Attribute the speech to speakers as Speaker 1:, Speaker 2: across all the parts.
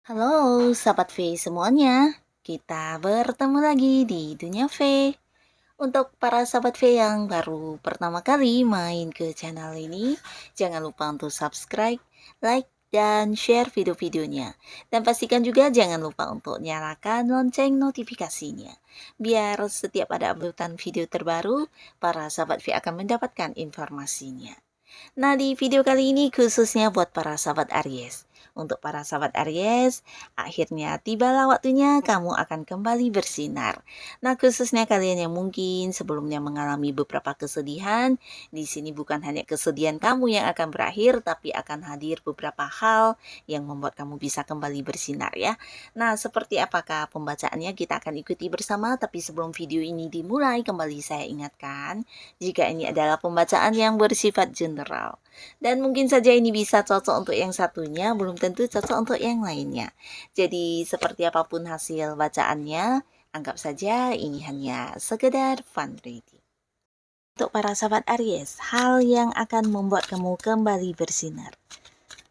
Speaker 1: Halo, sahabat V semuanya. Kita bertemu lagi di Dunia V. Untuk para sahabat V yang baru pertama kali main ke channel ini, jangan lupa untuk subscribe, like, dan share video-videonya. Dan pastikan juga jangan lupa untuk nyalakan lonceng notifikasinya. Biar setiap ada updatean video terbaru, para sahabat V akan mendapatkan informasinya. Nah, di video kali ini khususnya buat para sahabat Aries. Untuk para sahabat Aries, akhirnya tibalah waktunya kamu akan kembali bersinar. Nah, khususnya kalian yang mungkin sebelumnya mengalami beberapa kesedihan, di sini bukan hanya kesedihan kamu yang akan berakhir, tapi akan hadir beberapa hal yang membuat kamu bisa kembali bersinar ya. Nah, seperti apakah pembacaannya kita akan ikuti bersama, tapi sebelum video ini dimulai, kembali saya ingatkan, jika ini adalah pembacaan yang bersifat general. Dan mungkin saja ini bisa cocok untuk yang satunya, belum tentu cocok untuk yang lainnya. Jadi seperti apapun hasil bacaannya, anggap saja ini hanya sekedar fun reading. Untuk para sahabat Aries, hal yang akan membuat kamu kembali bersinar.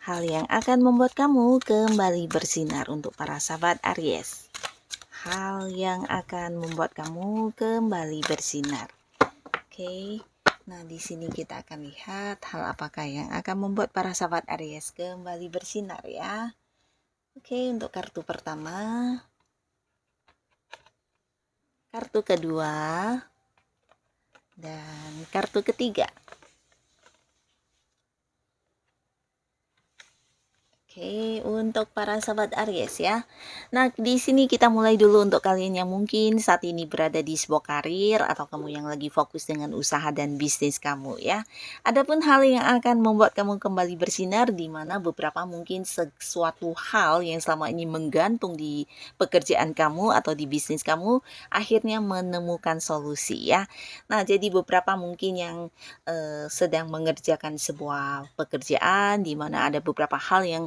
Speaker 1: Hal yang akan membuat kamu kembali bersinar untuk para sahabat Aries. Hal yang akan membuat kamu kembali bersinar. Oke. Nah, di sini kita akan lihat hal apakah yang akan membuat para sahabat Aries kembali bersinar ya. Oke, untuk kartu pertama, kartu kedua, dan kartu ketiga. Oke, untuk para sahabat Aries ya. Nah, di sini kita mulai dulu untuk kalian yang mungkin saat ini berada di sebuah karir atau kamu yang lagi fokus dengan usaha dan bisnis kamu ya. Adapun hal yang akan membuat kamu kembali bersinar di mana beberapa mungkin sesuatu hal yang selama ini menggantung di pekerjaan kamu atau di bisnis kamu akhirnya menemukan solusi ya. Nah, jadi beberapa mungkin yang sedang mengerjakan sebuah pekerjaan di mana ada beberapa hal yang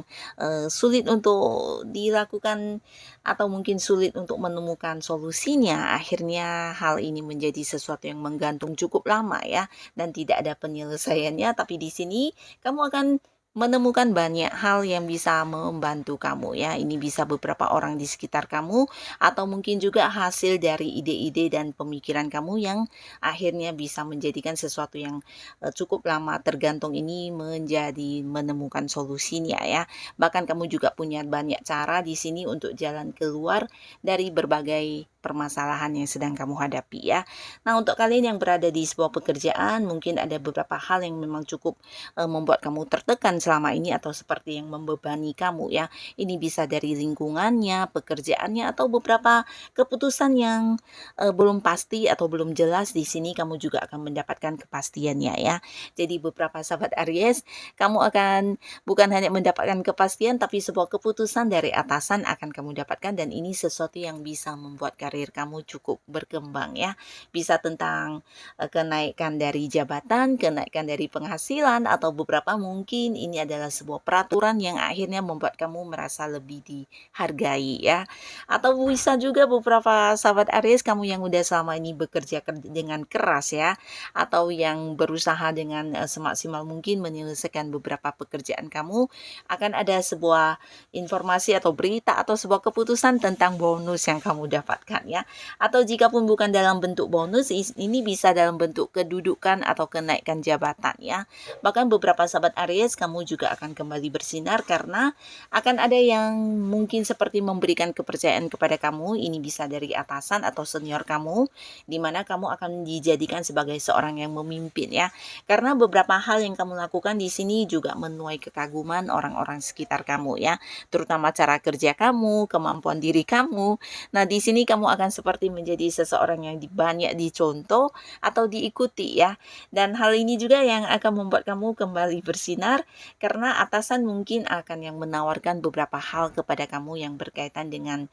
Speaker 1: sulit untuk dilakukan atau mungkin sulit untuk menemukan solusinya, akhirnya hal ini menjadi sesuatu yang menggantung cukup lama ya dan tidak ada penyelesaiannya, tapi di sini kamu akan menemukan banyak hal yang bisa membantu kamu ya. Ini bisa beberapa orang di sekitar kamu atau mungkin juga hasil dari ide-ide dan pemikiran kamu yang akhirnya bisa menjadikan sesuatu yang cukup lama tergantung ini menjadi menemukan solusinya ya. Bahkan kamu juga punya banyak cara di sini untuk jalan keluar dari berbagai permasalahan yang sedang kamu hadapi ya. Nah, untuk kalian yang berada di sebuah pekerjaan, mungkin ada beberapa hal yang memang cukup membuat kamu tertekan selama ini atau seperti yang membebani kamu ya. Ini bisa dari lingkungannya, pekerjaannya atau beberapa keputusan yang belum pasti atau belum jelas. Di sini kamu juga akan mendapatkan kepastiannya ya. Jadi beberapa sahabat Aries, kamu akan bukan hanya mendapatkan kepastian, tapi sebuah keputusan dari atasan akan kamu dapatkan dan ini sesuatu yang bisa membuat karir kamu cukup berkembang ya. Bisa tentang kenaikan dari jabatan, kenaikan dari penghasilan, atau beberapa mungkin ini adalah sebuah peraturan yang akhirnya membuat kamu merasa lebih dihargai ya. Atau bisa juga beberapa sahabat Aries, kamu yang udah selama ini bekerja dengan keras ya, atau yang berusaha dengan semaksimal mungkin menyelesaikan beberapa pekerjaan kamu, akan ada sebuah informasi atau berita atau sebuah keputusan tentang bonus yang kamu dapatkan ya. Atau jika pun bukan dalam bentuk bonus, ini bisa dalam bentuk kedudukan atau kenaikan jabatan ya. Bahkan beberapa sahabat Aries, kamu juga akan kembali bersinar karena akan ada yang mungkin seperti memberikan kepercayaan kepada kamu. Ini bisa dari atasan atau senior kamu, di mana kamu akan dijadikan sebagai seorang yang memimpin ya. Karena beberapa hal yang kamu lakukan di sini juga menuai kekaguman orang-orang sekitar kamu ya, terutama cara kerja kamu, kemampuan diri kamu. Nah, di sini kamu kamu akan seperti menjadi seseorang yang banyak dicontoh atau diikuti ya. Dan hal ini juga yang akan membuat kamu kembali bersinar karena atasan mungkin akan yang menawarkan beberapa hal kepada kamu yang berkaitan dengan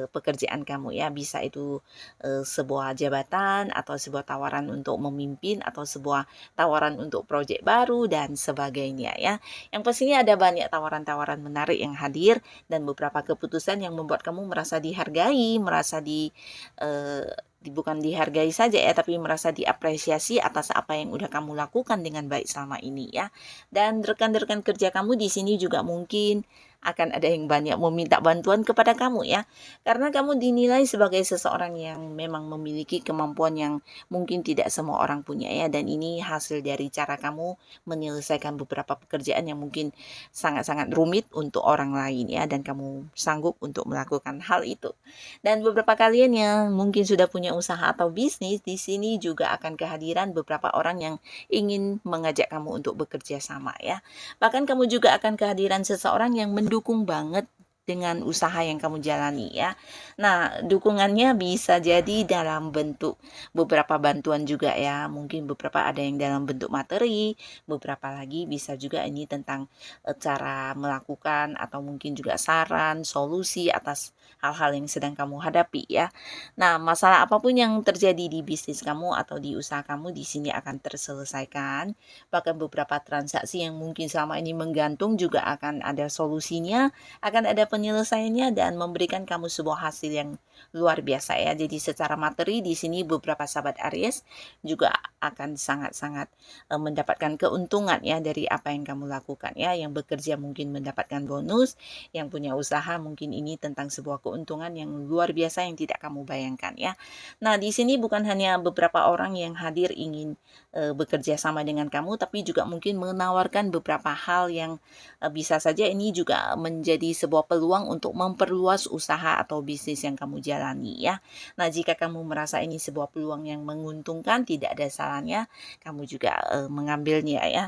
Speaker 1: pekerjaan kamu ya. Bisa itu sebuah jabatan atau sebuah tawaran untuk memimpin atau sebuah tawaran untuk proyek baru dan sebagainya ya. Yang pastinya ada banyak tawaran-tawaran menarik yang hadir dan beberapa keputusan yang membuat kamu merasa dihargai, merasa bukan dihargai saja ya, tapi merasa diapresiasi atas apa yang udah kamu lakukan dengan baik selama ini ya. Dan rekan-rekan kerja kamu di sini juga mungkin akan ada yang banyak meminta bantuan kepada kamu ya. Karena kamu dinilai sebagai seseorang yang memang memiliki kemampuan yang mungkin tidak semua orang punya ya. Dan ini hasil dari cara kamu menyelesaikan beberapa pekerjaan yang mungkin sangat-sangat rumit untuk orang lain ya. Dan kamu sanggup untuk melakukan hal itu. Dan beberapa kalian yang mungkin sudah punya usaha atau bisnis, di sini juga akan kehadiran beberapa orang yang ingin mengajak kamu untuk bekerja sama ya. Bahkan kamu juga akan kehadiran seseorang yang mendukung banget dengan usaha yang kamu jalani ya. Nah, dukungannya bisa jadi dalam bentuk beberapa bantuan juga ya. Mungkin beberapa ada yang dalam bentuk materi, beberapa lagi bisa juga ini tentang cara melakukan atau mungkin juga saran, solusi atas hal-hal yang sedang kamu hadapi ya. Nah, masalah apapun yang terjadi di bisnis kamu atau di usaha kamu di sini akan terselesaikan. Bahkan beberapa transaksi yang mungkin selama ini menggantung juga akan ada solusinya, akan ada penyelesaiannya dan memberikan kamu sebuah hasil yang luar biasa ya. Jadi secara materi di sini beberapa sahabat Aries juga akan sangat-sangat mendapatkan keuntungan ya dari apa yang kamu lakukan ya. Yang bekerja mungkin mendapatkan bonus, yang punya usaha mungkin ini tentang sebuah keuntungan yang luar biasa yang tidak kamu bayangkan ya. Nah, di sini bukan hanya beberapa orang yang hadir ingin bekerja sama dengan kamu, tapi juga mungkin menawarkan beberapa hal yang bisa saja ini juga menjadi sebuah peluang untuk memperluas usaha atau bisnis yang kamu jalani ya. Nah, jika kamu merasa ini sebuah peluang yang menguntungkan, tidak ada salahnya kamu juga mengambilnya ya.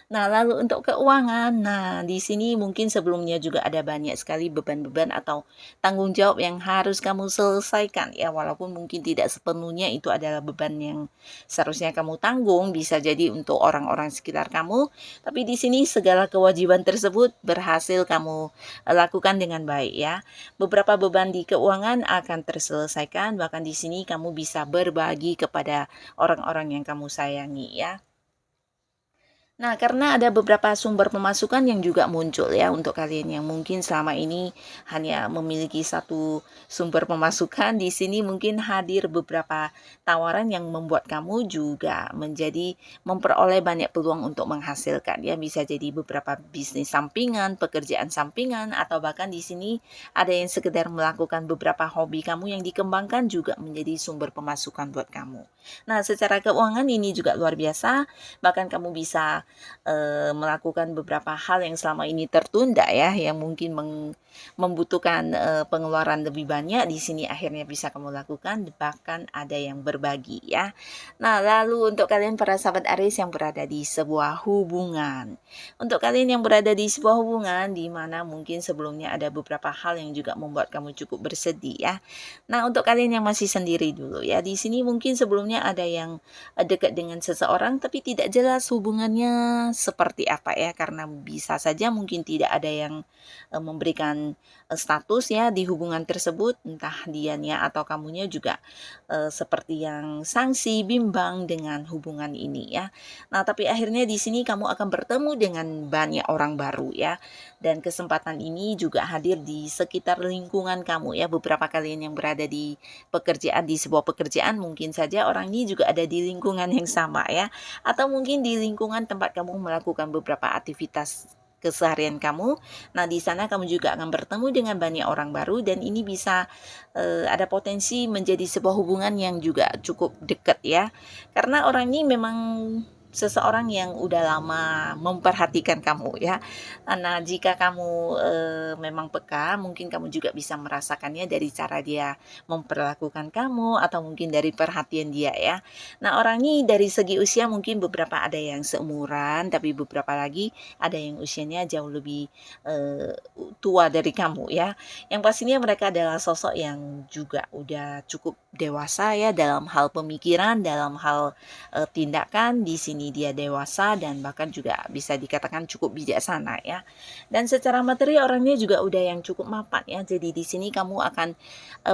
Speaker 1: Nah, lalu untuk keuangan, nah di sini mungkin sebelumnya juga ada banyak sekali beban-beban atau tanggung jawab yang harus kamu selesaikan ya, walaupun mungkin tidak sepenuhnya itu adalah beban yang seharusnya kamu tanggung, bisa jadi untuk orang-orang sekitar kamu, tapi di sini segala kewajiban tersebut berhasil kamu lakukan dengan baik ya. Beberapa beban di keuangan akan terselesaikan, bahkan di sini kamu bisa berbagi kepada orang-orang yang kamu sayangi ya. Nah, karena ada beberapa sumber pemasukan yang juga muncul ya untuk kalian yang mungkin selama ini hanya memiliki satu sumber pemasukan, di sini mungkin hadir beberapa tawaran yang membuat kamu juga menjadi memperoleh banyak peluang untuk menghasilkan ya. Bisa jadi beberapa bisnis sampingan, pekerjaan sampingan, atau bahkan di sini ada yang sekedar melakukan beberapa hobi kamu yang dikembangkan juga menjadi sumber pemasukan buat kamu. Nah, secara keuangan ini juga luar biasa, bahkan kamu bisa melakukan beberapa hal yang selama ini tertunda ya, yang mungkin membutuhkan pengeluaran lebih banyak, di sini akhirnya bisa kamu lakukan, bahkan ada yang berbagi ya. Nah, lalu untuk kalian para sahabat Aries yang berada di sebuah hubungan. Untuk kalian yang berada di sebuah hubungan di mana mungkin sebelumnya ada beberapa hal yang juga membuat kamu cukup bersedih ya. Nah, untuk kalian yang masih sendiri dulu ya, di sini mungkin sebelumnya ada yang dekat dengan seseorang tapi tidak jelas hubungannya seperti apa ya, karena bisa saja mungkin tidak ada yang memberikan status ya di hubungan tersebut, entah dianya atau kamunya juga seperti yang sangsi bimbang dengan hubungan ini ya. Nah, tapi akhirnya di sini kamu akan bertemu dengan banyak orang baru ya, dan kesempatan ini juga hadir di sekitar lingkungan kamu ya. Beberapa kalian yang berada di pekerjaan, di sebuah pekerjaan, mungkin saja orang ini juga ada di lingkungan yang sama ya, atau mungkin di lingkungan tempat kamu melakukan beberapa aktivitas keseharian kamu. Nah, di sana kamu juga akan bertemu dengan banyak orang baru, dan ini bisa ada potensi menjadi sebuah hubungan yang juga cukup dekat ya. Karena orang ini memang seseorang yang udah lama memperhatikan kamu ya. Nah, jika kamu memang peka, mungkin kamu juga bisa merasakannya dari cara dia memperlakukan kamu atau mungkin dari perhatian dia ya. Nah, orang ini dari segi usia mungkin beberapa ada yang seumuran, tapi beberapa lagi ada yang usianya jauh lebih tua dari kamu ya. Yang pastinya mereka adalah sosok yang juga udah cukup dewasa ya dalam hal pemikiran, dalam hal tindakan. Di sini dia dewasa dan bahkan juga bisa dikatakan cukup bijaksana ya. Dan secara materi orangnya juga udah yang cukup mapan ya. Jadi di sini kamu akan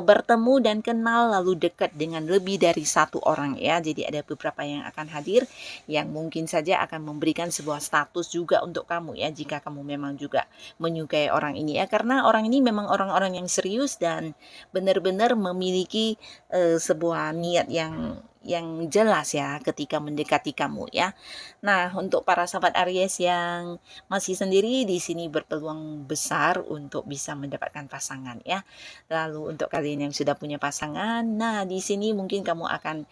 Speaker 1: bertemu dan kenal lalu dekat dengan lebih dari satu orang ya. Jadi ada beberapa yang akan hadir yang mungkin saja akan memberikan sebuah status juga untuk kamu ya, jika kamu memang juga menyukai orang ini ya, karena orang ini memang orang-orang yang serius dan benar-benar memiliki sebuah niat yang jelas ya ketika mendekati kamu ya. Nah, untuk para sahabat Aries yang masih sendiri di sini berpeluang besar untuk bisa mendapatkan pasangan ya. Lalu untuk kalian yang sudah punya pasangan, nah di sini mungkin kamu akan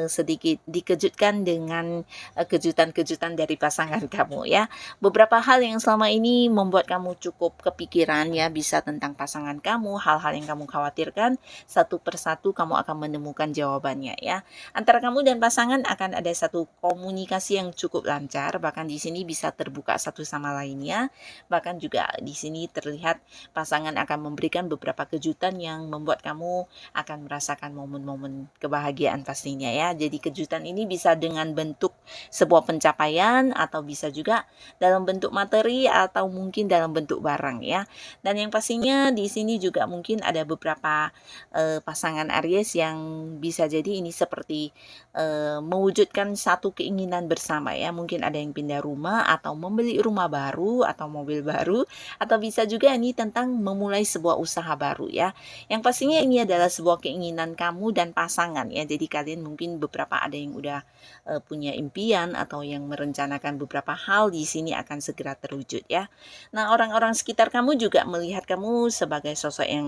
Speaker 1: sedikit dikejutkan dengan kejutan-kejutan dari pasangan kamu ya. Beberapa hal yang selama ini membuat kamu cukup kepikiran ya, bisa tentang pasangan kamu, hal-hal yang kamu khawatirkan, satu persatu kamu akan menemukan jawabannya ya. Antara kamu dan pasangan akan ada satu komunikasi yang cukup lancar, bahkan di sini bisa terbuka satu sama lainnya. Bahkan juga di sini terlihat pasangan akan memberikan beberapa kejutan yang membuat kamu akan merasakan momen-momen kebahagiaan pastinya ya. Jadi kejutan ini bisa dengan bentuk sebuah pencapaian atau bisa juga dalam bentuk materi atau mungkin dalam bentuk barang ya. Dan yang pastinya di sini juga mungkin ada beberapa pasangan Aries yang bisa jadi ini seperti mewujudkan satu keinginan bersama ya. Mungkin ada yang pindah rumah atau membeli rumah baru atau mobil baru, atau bisa juga ini tentang memulai sebuah usaha baru ya. Yang pastinya ini adalah sebuah keinginan kamu dan pasangan ya. Jadi kalian mungkin beberapa ada yang udah punya impian atau yang merencanakan beberapa hal di sini akan segera terwujud ya. Nah, orang-orang sekitar kamu juga melihat kamu sebagai sosok yang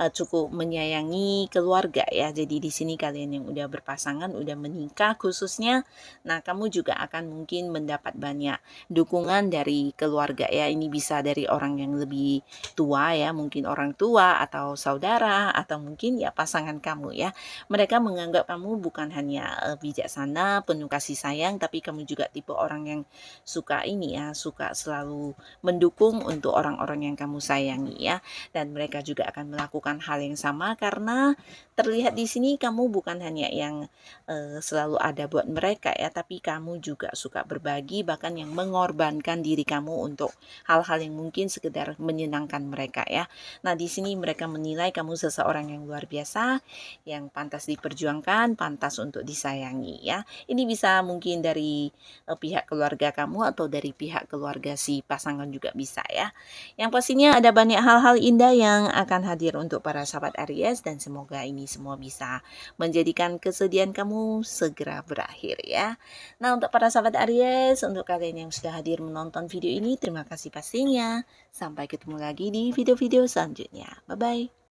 Speaker 1: cukup menyayangi keluarga ya. Jadi di sini kalian yang udah berpasangan, udah menikah khususnya, nah kamu juga akan mungkin mendapat banyak dukungan dari keluarga ya. Ini bisa dari orang yang lebih tua ya, mungkin orang tua atau saudara atau mungkin ya pasangan kamu ya. Mereka menganggap kamu bukan hanya bijaksana, penuh kasih sayang, tapi kamu juga tipe orang yang suka ini ya, suka selalu mendukung untuk orang-orang yang kamu sayangi ya. Dan mereka juga akan melakukan hal yang sama karena terlihat di sini kamu bukan hanya yang selalu ada buat mereka ya, tapi kamu juga suka berbagi, bahkan yang mengorbankan diri kamu untuk hal-hal yang mungkin sekedar menyenangkan mereka ya. Nah, di sini mereka menilai kamu seseorang yang luar biasa, yang pantas diperjuangkan, pantas untuk disayangi ya. Ini bisa mungkin dari pihak keluarga kamu atau dari pihak keluarga si pasangan juga bisa ya. Yang pastinya ada banyak hal-hal indah yang akan hadir untuk para sahabat Aries, dan semoga ini semua bisa menjadikan kesedihan kamu segera berakhir ya. Nah, untuk para sahabat Aries, untuk kalian yang sudah hadir menonton video ini, terima kasih pastinya. Sampai ketemu lagi di video-video selanjutnya. Bye-bye.